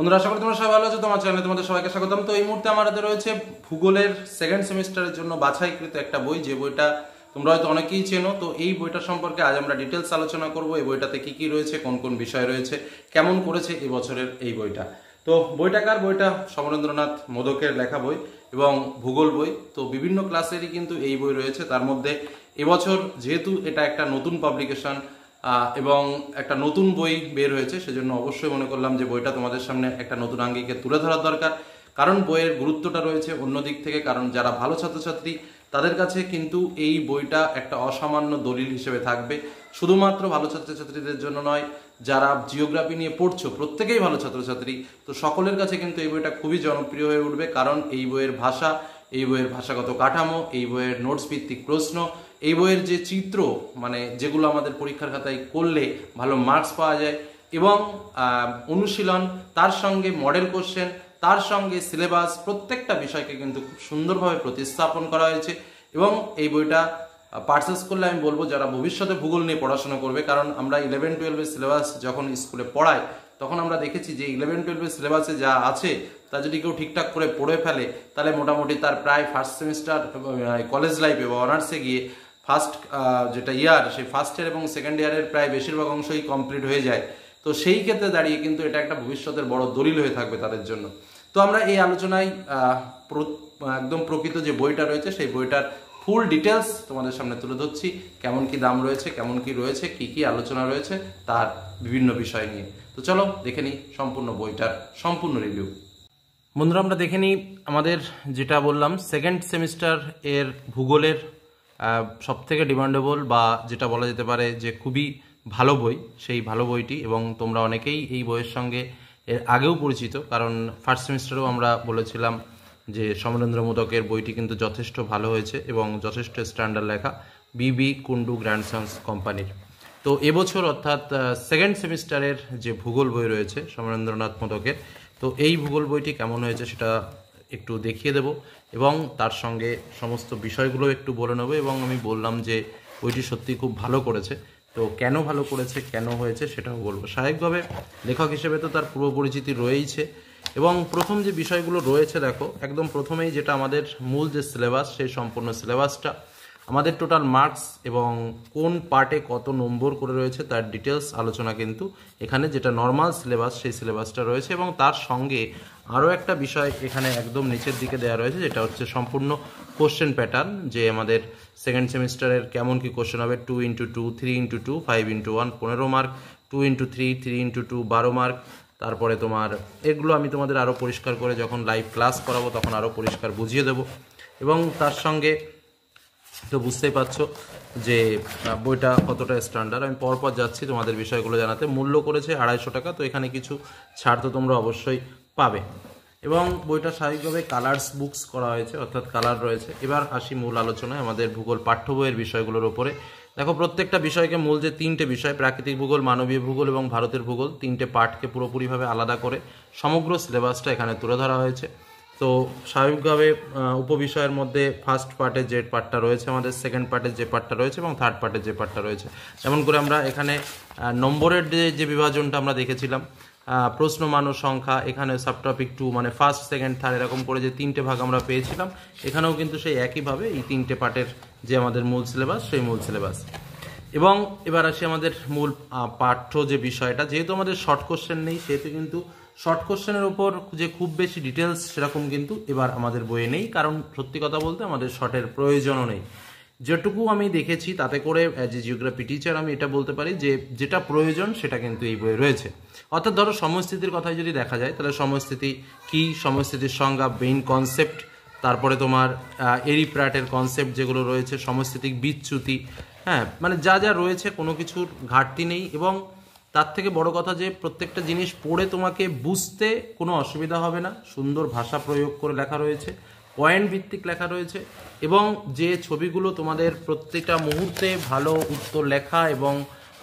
বন্ধুরা, আশা করি তোমরা সবাই ভালো আছো। তোমার চ্যানেলে তোমাদের সবাইকে স্বাগতম। তো এই মুহূর্তে আমার হাতে রয়েছে ভূগোলের সেকেন্ড সেমিস্টারের জন্য বাছাইকৃত একটা বই, যে বইটা তোমরা হয়তো অনেকেই চেনো। তো এই বইটা সম্পর্কে আজ আমরা ডিটেলস আলোচনা করব। এই বইটাতে কি কি রয়েছে, কোন কোন বিষয় রয়েছে, কেমন করেছে এই বছরের এই বইটা। তো বইটাকার বইটা সমরেন্দ্রনাথ মোদকের লেখা বই এবং ভূগোল বই। তো বিভিন্ন ক্লাসেরই কিন্তু এই বই রয়েছে। তার মধ্যে এবছর যেহেতু এটা একটা নতুন পাবলিকেশন এবং একটা নতুন বই বের হয়েছে, সেজন্য অবশ্যই মনে করলাম যে বইটা তোমাদের সামনে একটা নতুন আঙ্গিকে তুলে ধরার দরকার। কারণ বইয়ের গুরুত্বটা রয়েছে অন্য দিক থেকে। কারণ যারা ভালো ছাত্রছাত্রী তাদের কাছে কিন্তু এই বইটা একটা অসামান্য দলিল হিসেবে থাকবে। শুধুমাত্র ভালো ছাত্রছাত্রীদের জন্য নয়, যারা জিওগ্রাফি নিয়ে পড়ছো প্রত্যেকেই ভালো ছাত্রছাত্রী, তো সকলের কাছে কিন্তু এই বইটা খুবই জনপ্রিয় হয়ে উঠবে। কারণ এই বইয়ের ভাষা, এই বইয়ের ভাষাগত কাঠামো, এই বইয়ের নোটস ভিত্তিক প্রশ্ন, এই বইয়ের যে চিত্র, মানে যেগুলো আমাদের পরীক্ষার খাতায় করলে ভালো মার্কস পাওয়া যায়, এবং অনুশীলন, তার সঙ্গে মডেল কোশ্চেন, তার সঙ্গে সিলেবাস, প্রত্যেকটা বিষয়কে কিন্তু খুব সুন্দরভাবে প্রতিস্থাপন করা হয়েছে। এবং এই বইটা পারচেস করলে আমি বলবো যারা ভবিষ্যতে ভূগোল নিয়ে পড়াশোনা করবে। কারণ আমরা 11-12 সিলেবাস যখন স্কুলে পড়াই, তখন আমরা দেখেছি যে 11-12 সিলেবাসে যা আছে তা যদি কেউ ঠিকঠাক করে পড়ে ফেলে, তাহলে মোটামুটি তার প্রায় ফার্স্ট সেমিস্টার কলেজ লাইফে বা অনার্সে গিয়ে ফার্স্ট যেটা ইয়ার, সেই ফার্স্ট ইয়ার এবং সেকেন্ড ইয়ারের প্রায় বেশিরভাগ অংশই কমপ্লিট হয়ে যায়। তো সেই ক্ষেত্রে দাঁড়িয়ে কিন্তু এটা একটা ভবিষ্যতের বড় দলিল হয়ে থাকবে তাদের জন্য। তো আমরা এই আলোচনায় একদম প্রকৃত যে বইটা রয়েছে সেই বইটার ফুল ডিটেলস তোমাদের সামনে তুলে ধরছি। কেমন কি দাম রয়েছে, কেমন কি রয়েছে, কি কি আলোচনা রয়েছে তার বিভিন্ন বিষয় নিয়ে। তো চলো দেখে নিই সম্পূর্ণ বইটার সম্পূর্ণ রিভিউ। বন্ধুরা, আমরা দেখে নিই আমাদের যেটা বললাম সেকেন্ড সেমিস্টার এর ভূগোলের সব থেকে ডিমান্ডেবল বা যেটা বলা যেতে পারে যে খুবই ভালো বই, সেই ভালো বইটি। এবং তোমরা অনেকেই এই বইয়ের সঙ্গে এর আগেও পরিচিত, কারণ ফার্স্ট সেমিস্টারেও আমরা বলেছিলাম যে সমরেন্দ্র মোদকের বইটি কিন্তু যথেষ্ট ভালো হয়েছে এবং যথেষ্ট স্ট্যান্ডার্ড লেখা, বিবি কুন্ডু গ্র্যান্ডসন্স কোম্পানির। তো এবছর অর্থাৎ সেকেন্ড সেমিস্টারের যে ভূগোল বই রয়েছে সমরেন্দ্রনাথ মোদকের, তো এই ভূগোল বইটি কেমন হয়েছে সেটা একটু দেখিয়ে দেব এবং তার সঙ্গে সমস্ত বিষয়গুলো একটু বলে নেব। এবং আমি বললাম যে বইটি সত্যি খুব ভালো করেছে, তো কেন ভালো করেছে, কেন হয়েছে সেটাও বলবো। স্বাভাবিকভাবে লেখক হিসেবে তো তার পূর্ব পরিচিতি রয়েইছে। এবং প্রথম যে বিষয়গুলো রয়েছে, দেখো একদম প্রথমেই যেটা আমাদের মূল যে সিলেবাস, সেই সম্পূর্ণ সিলেবাসটা, আমাদের টোটাল মার্কস এবং কোন পার্টে কত নম্বর করে রয়েছে তার ডিটেলস আলোচনা কিন্তু এখানে, যেটা নর্মাল সিলেবাস সেই সিলেবাসটা রয়েছে। এবং তার সঙ্গে আরও একটা বিষয় এখানে একদম নিচের দিকে দেওয়া রয়েছে, যেটা হচ্ছে সম্পূর্ণ কোশ্চেন প্যাটার্ন, যে আমাদের সেকেন্ড সেমিস্টারের কেমন কি কোশ্চেন হবে। 2x2, 3x2, 5x1 15 mark, 2x3, 3x2 12 mark. তারপরে তোমার এগুলো আমি তোমাদের আরও পরিষ্কার করে যখন লাইভ ক্লাস করাবো তখন আরও পরিষ্কার বুঝিয়ে দেবো। এবং তার সঙ্গে তো বুঝতেই পারছো যে বইটা কতটা স্ট্যান্ডার্ড। আমি পরপর যাচ্ছি তোমাদের বিষয়গুলো জানাতে। মূল্য করেছে 250 টাকা, তো এখানে কিছু ছাড় তো তোমরা অবশ্যই পাবে। এবং বইটা স্বাভাবিকভাবে কালার্স বুকস করা হয়েছে, অর্থাৎ কালার রয়েছে। এবার আসি মূল আলোচনায় আমাদের ভূগোল পাঠ্য বইয়ের বিষয়গুলোর ওপরে। দেখো প্রত্যেকটা বিষয়কে, মূল যে 3টে বিষয়, প্রাকৃতিক ভূগোল, মানবীয় ভূগোল এবং ভারতের ভূগোল, 3টে পার্টকে পুরোপুরিভাবে আলাদা করে সমগ্র সিলেবাসটা এখানে তুলে ধরা হয়েছে। তো স্বাভাবিকভাবে উপবিষয়ের মধ্যে ফার্স্ট পার্টের যে পার্টটা রয়েছে, আমাদের সেকেন্ড পার্টের যে পার্টটা রয়েছে এবং থার্ড পার্টের যে পার্টটা রয়েছে, যেমন করে আমরা এখানে নম্বরের যে বিভাজনটা আমরা দেখেছিলাম, প্রশ্ন মান ও সংখ্যা, এখানে সাবটপিক 2 মানে ফার্স্ট সেকেন্ড থার্ড এরকম করে যে 3টে ভাগ আমরা পেয়েছিলাম, এখানেও কিন্তু সেই একইভাবে এই 3টে পার্টের যে আমাদের মূল সিলেবাস, সেই মূল সিলেবাস। এবং এবার আসি আমাদের মূল পাঠ্য যে বিষয়টা। যেহেতু আমাদের শর্ট কোশ্চেন নেই, সেহেতু কিন্তু শর্ট কোশ্চেনের ওপর যে খুব বেশি ডিটেলস সেরকম কিন্তু এবার আমাদের বইয়ে নেই। কারণ সত্যি কথা বলতে আমাদের শর্টের প্রয়োজনও নেই। যেটুকু আমি দেখেছি তাতে করে অ্যাজ এ জিওগ্রাফি টিচার আমি এটা বলতে পারি যে যেটা প্রয়োজন সেটা কিন্তু এই বইয়ে রয়েছে। অর্থাৎ ধরো সমস্থিতির কথায় যদি দেখা যায়, তাহলে সমস্থিতি কি, সমস্থিতির সংজ্ঞা, মেইন কনসেপ্ট, তারপরে তোমার এরি প্র্যাটের কনসেপ্ট যেগুলো রয়েছে, সমস্থিতিক বিচ্যুতি, হ্যাঁ মানে যা যা রয়েছে কোনো কিছুর ঘাটতি নেই। এবং তার থেকে বড় কথা যে প্রত্যেকটা জিনিস পড়ে তোমাকে বুঝতে কোনো অসুবিধা হবে না। সুন্দর ভাষা প্রয়োগ করে লেখা রয়েছে, পয়েন্ট ভিত্তিক লেখা রয়েছে, এবং যে ছবিগুলো তোমাদের প্রত্যেকটা মুহূর্তে ভালো উত্তর লেখা এবং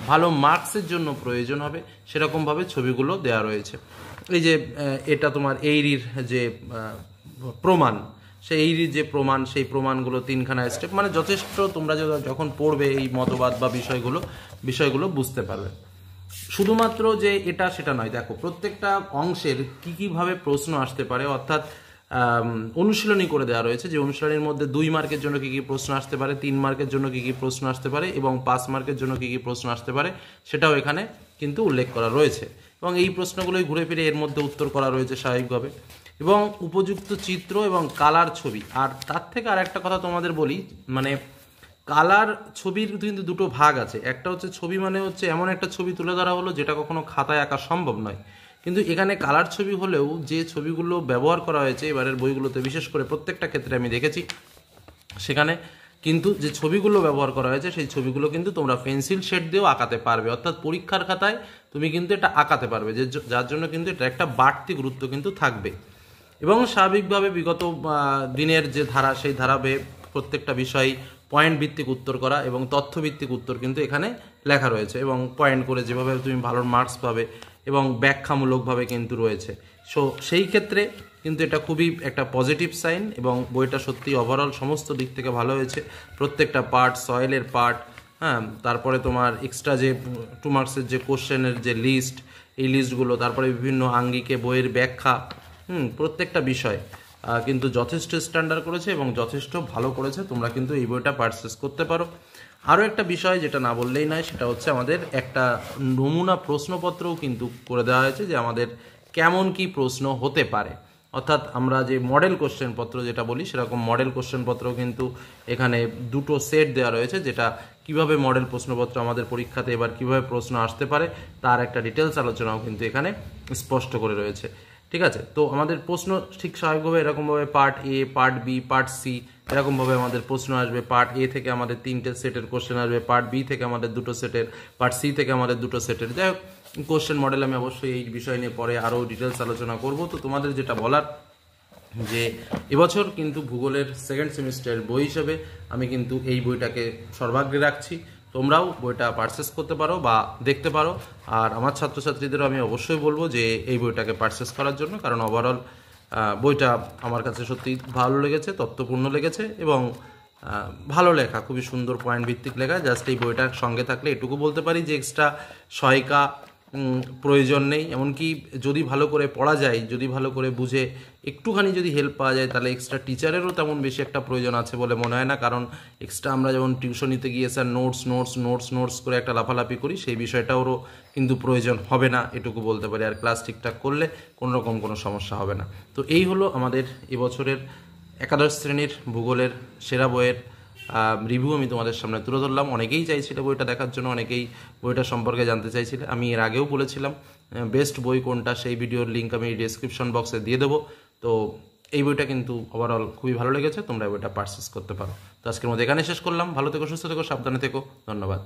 ভালো মার্কসের জন্য প্রয়োজন হবে সেরকমভাবে ছবিগুলো দেওয়া রয়েছে। এই যে এটা তোমার এইরির যে প্রমাণ, সেই যে প্রমাণ, সেই প্রমাণগুলো 3খানা স্টেপ, মানে যথেষ্ট তোমরা যখন পড়বে এই মতবাদ বা বিষয়গুলো বুঝতে পারবে। শুধুমাত্র যে এটা সেটা নয়, দেখো প্রত্যেকটা অংশের কি কিভাবে প্রশ্ন আসতে পারে, অর্থাৎ অনুশীলনী করে দেওয়া রয়েছে যে অনুশীলনীর মধ্যে 2 মার্কের জন্য কি কি প্রশ্ন আসতে পারে, 3 মার্কের জন্য কি কি প্রশ্ন আসতে পারে এবং 5 মার্কের জন্য কি কি প্রশ্ন আসতে পারে সেটাও এখানে কিন্তু উল্লেখ করা রয়েছে এবং এই প্রশ্নগুলোই ঘুরে ফিরে এর মধ্যে উত্তর করা রয়েছে স্বাভাবিকভাবে এবং উপযুক্ত চিত্র এবং কালার ছবি। আর তার থেকে আর একটা কথা তোমাদের বলি, মানে কালার ছবির কিন্তু দুটো ভাগ আছে। একটা হচ্ছে ছবি মানে হচ্ছে এমন একটা ছবি তুলে ধরা হলো যেটা কখনো খাতায় আঁকা সম্ভব নয়, কিন্তু এখানে কালার ছবি হলেও যে ছবিগুলো ব্যবহার করা হয়েছে এবারের বইগুলোতে, বিশেষ করে প্রত্যেকটা ক্ষেত্রে আমি দেখেছি সেখানে কিন্তু যে ছবিগুলো ব্যবহার করা হয়েছে সেই ছবিগুলো কিন্তু তোমরা পেন্সিল শেড দিয়েও আঁকাতে পারবে, অর্থাৎ পরীক্ষার খাতায় তুমি কিন্তু এটা আঁকাতে পারবে, যার জন্য কিন্তু এটা একটা বাড়তি গুরুত্ব কিন্তু থাকবে। এবং স্বাভাবিকভাবে বিগত দিনের যে ধারা সেই ধারাবে প্রত্যেকটা বিষয় পয়েন্ট ভিত্তিক উত্তর করা এবং তথ্য ভিত্তিক উত্তর কিন্তু এখানে লেখা রয়েছে এবং পয়েন্ট করে যেভাবে তুমি ভালো মার্কস পাবে এবং ব্যাখ্যামূলকভাবে কিন্তু রয়েছে। সো সেই ক্ষেত্রে কিন্তু এটা খুবই একটা পজিটিভ সাইন এবং বইটা সত্যি ওভারঅল সমস্ত দিক থেকে ভালো হয়েছে। প্রত্যেকটা পার্ট, সয়েলের পার্ট, হ্যাঁ, তারপরে তোমার এক্সট্রা যে 2 মার্কসের যে কোশ্চেনের যে লিস্ট, এই লিস্টগুলো, তারপরে বিভিন্ন আঙ্গিকে বইয়ের ব্যাখ্যা, প্রত্যেকটা বিষয় কিন্তু যথেষ্ট স্ট্যান্ডার্ড করেছে এবং যথেষ্ট ভালো করেছে। তোমরা কিন্তু এই বইটা পারচেস করতে পারো। আরও একটা বিষয় যেটা না বললেই নয়, সেটা হচ্ছে আমাদের একটা নমুনা প্রশ্নপত্রও কিন্তু করে দেওয়া হয়েছে যে আমাদের কেমন কি প্রশ্ন হতে পারে, অর্থাৎ আমরা যে মডেল কোশ্চেন পত্র যেটা বলি সেরকম মডেল কোশ্চেন পত্র কিন্তু এখানে 2টো সেট দেওয়া রয়েছে, যেটা কিভাবে মডেল প্রশ্নপত্র আমাদের পরীক্ষাতে এবার কিভাবে প্রশ্ন আসতে পারে তার একটা ডিটেলস আলোচনাও কিন্তু এখানে স্পষ্ট করে রয়েছে। ঠিক আছে, তো আমাদের প্রশ্ন ঠিক স্বাভাবিকভাবে এরকমভাবে part A, part B, part C এরকমভাবে আমাদের প্রশ্ন আসবে। পার্ট এ থেকে আমাদের 3টে সেটের কোশ্চেন আসবে, পার্ট বি থেকে আমাদের 2টো সেটের, পার্ট সি থেকে আমাদের 2টো সেটের। যাই হোক, কোশ্চেন মডেল আমি অবশ্যই এই বিষয় নিয়ে পরে আরও ডিটেলস আলোচনা করব। তো তোমাদের যেটা বলার যে এবছর কিন্তু ভূগোলের সেকেন্ড সেমিস্টারের বই হিসেবে আমি কিন্তু এই বইটাকে সর্বাগ্রে রাখছি। তোমরাও বইটা পারচেস করতে পারো বা দেখতে পারো। আর আমার ছাত্রছাত্রীদেরও আমি অবশ্যই বলবো যে এই বইটাকে পারচেস করার জন্য, কারণ ওভারঅল বইটা আমার কাছে সত্যি ভালো লেগেছে, তথ্যপূর্ণ লেগেছে এবং ভালো লেখা, খুবই সুন্দর পয়েন্ট ভিত্তিক লেখা। জাস্ট এই বইটার সঙ্গে থাকলে এটুকু বলতে পারি যে এক্সট্রা সহায়িকা প্রয়োজন নেই। এমনকি যদি ভালো করে পড়া যায়, যদি ভালো করে বুঝে একটুখানি যদি হেল্প পাওয়া যায়, তাহলে এক্সট্রা টিচারেরও তেমন বেশি একটা প্রয়োজন আছে বলে মনে হয় না। কারণ এক্সট্রা আমরা যেমন টিউশনিতে গিয়ে sir notes notes notes notes করে একটা লাফালাফি করি, সেই বিষয়টারও কিন্তু প্রয়োজন হবে না, এটুকু বলতে পারি। আর ক্লাস ঠিকঠাক করলে কোনোরকম কোনো সমস্যা হবে না। তো এই হলো আমাদের এবছরের একাদশ শ্রেণীর ভূগোলের সেরা বইয়ের রিভিউ আমি তোমাদের সামনে তুলে ধরলাম। অনেকেই চাইছিল বইটা দেখার জন্য, অনেকেই বইটা সম্পর্কে জানতে চাইছিলে। আমি এর আগেও বলেছিলাম বেস্ট বই কোনটা, সেই ভিডিওর লিঙ্ক আমি ডেসক্রিপশন বক্সে দিয়ে দেবো। তো এই বইটা কিন্তু ওভারঅল খুবই ভালো লেগেছে, তোমরা বইটা পারচেস করতে পারো। তো আজকের মধ্যে এখানে শেষ করলাম। ভালো থেকো, সুস্থ থেকো, সাবধানে থেকো, ধন্যবাদ।